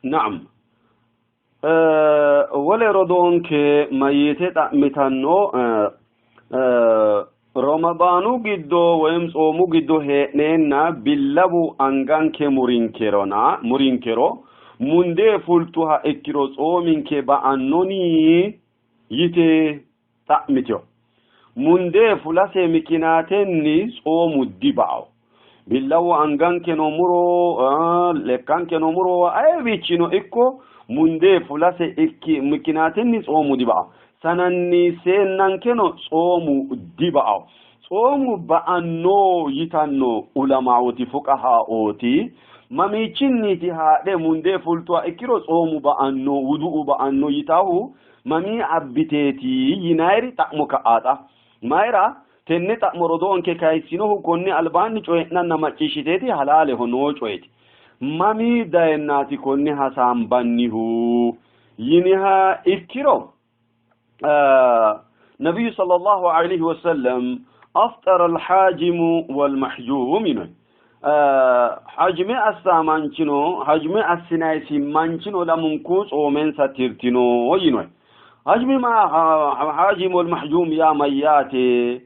نعم ولا ردون كميتة متنو رمضانو جدو ويم صومو جدو هنينا باللبو أنغان مرينكرو منده فلتوها اكيرو صومين كبأنوني يتي تأمتيو منده فلاسي مكيناتني صومو ديباو باللبو أنغان كنومرو لكان كنومرو أي بيچينو اكو munde fulase ekki mikinatinni tsomu diba sananni sennan keno tsomu diba tsomu ba'anno yitanno ulama'oti fuqaha'oti mamichinni ti haade munde fulto ekkiro tsomu ba'anno wudu'u ba'anno yitahu mami abbiteti yinairi taqmu ka'ata maira tenne taqmorodo anke kaysino konni albanni coy'nanna macishiteti halale hono coyti mami daennati konni hasambannihu yiniha ikkiro نبي صلى الله عليه وسلم أفطر الحاجم والمحجوم حجم السامانشنو حجم السنايسي مانشنو لمنكوس ومن سترتنو ينوي حجم ما حاجم والمحجوم يا مياتي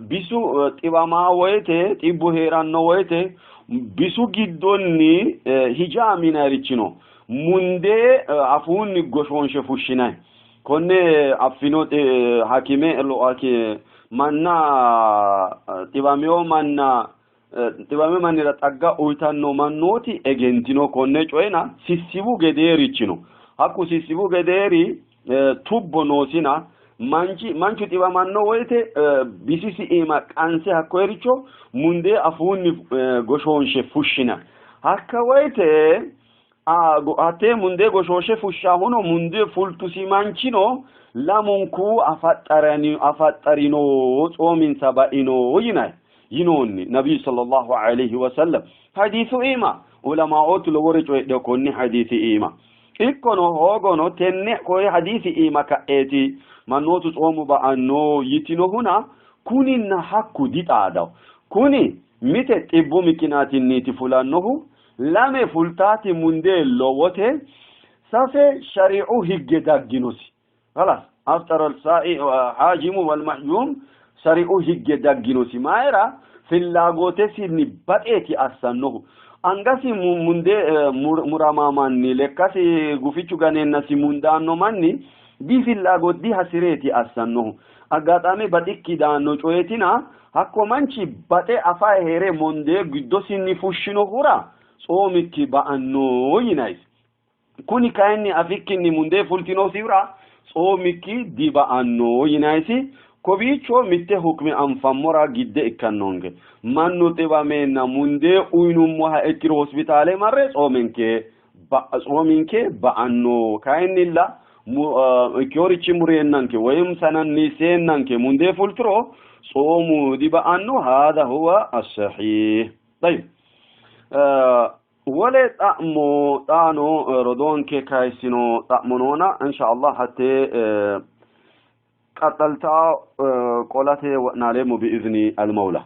بيسو تبما ويته تبو هيران ويته bisu giddonni hijamina ricino munde afuni goshonshe fushina konne affinote hakime lo ake manna tibameo manira tagga uytanno mannoti egentino konne coyna sissibu gedericino hakku sissibu gederi tubbo nosina manchu tibamanno woyte bisisi ima kanse hakko ericho munde afuni goshonshe fushina hakka woyte ate munde goshonshe fusha hono munde fultusi manchino lamunku afattarino tsomin sabaino yinonni nabi sallallahu alayhi wasallam hadithu ima ulama otulo woricho edde konni hadithi ima ikkono hogono tenne koy hadithi ima kaeti manotu tsomu ba'anno yitino huna kuninna hakku ditaadaw kuni mite tibbu mikinatiniti fulannohu lame fultati munde lowote safe shari'u higge dagginosi خلاص أفطر الصائم حاجم والمحجوم shari'u higge dagginosi maera fillagootesi ni badheeti assannohu angasi munde murama manni lekkasi gufichu ganennasi mundaanno manni di fillagodi hasireti assannohu agatame badikki daanno coyetina hakko manchi bate afa here monde giddosinni fushino hura soomikki ba'anno yinais kuni kayni afikkinni munde fultino sira soomikki di ba'anno yinaisi kobicho mitte hukmi anfammora gidde ikkannonge mannu tibamenna munde uynummo ha ekkiro hospitale marre soominke ba'anno kaynilla kyorichi murennanke wayum sananni sennanke munde fultro صوموا دي بأنه هذا هو الصحيح طيب ولا تأمو ردون كي كايسينو تأمنونا إن شاء الله حتى قتلتا قولته ونعلم بإذن المولى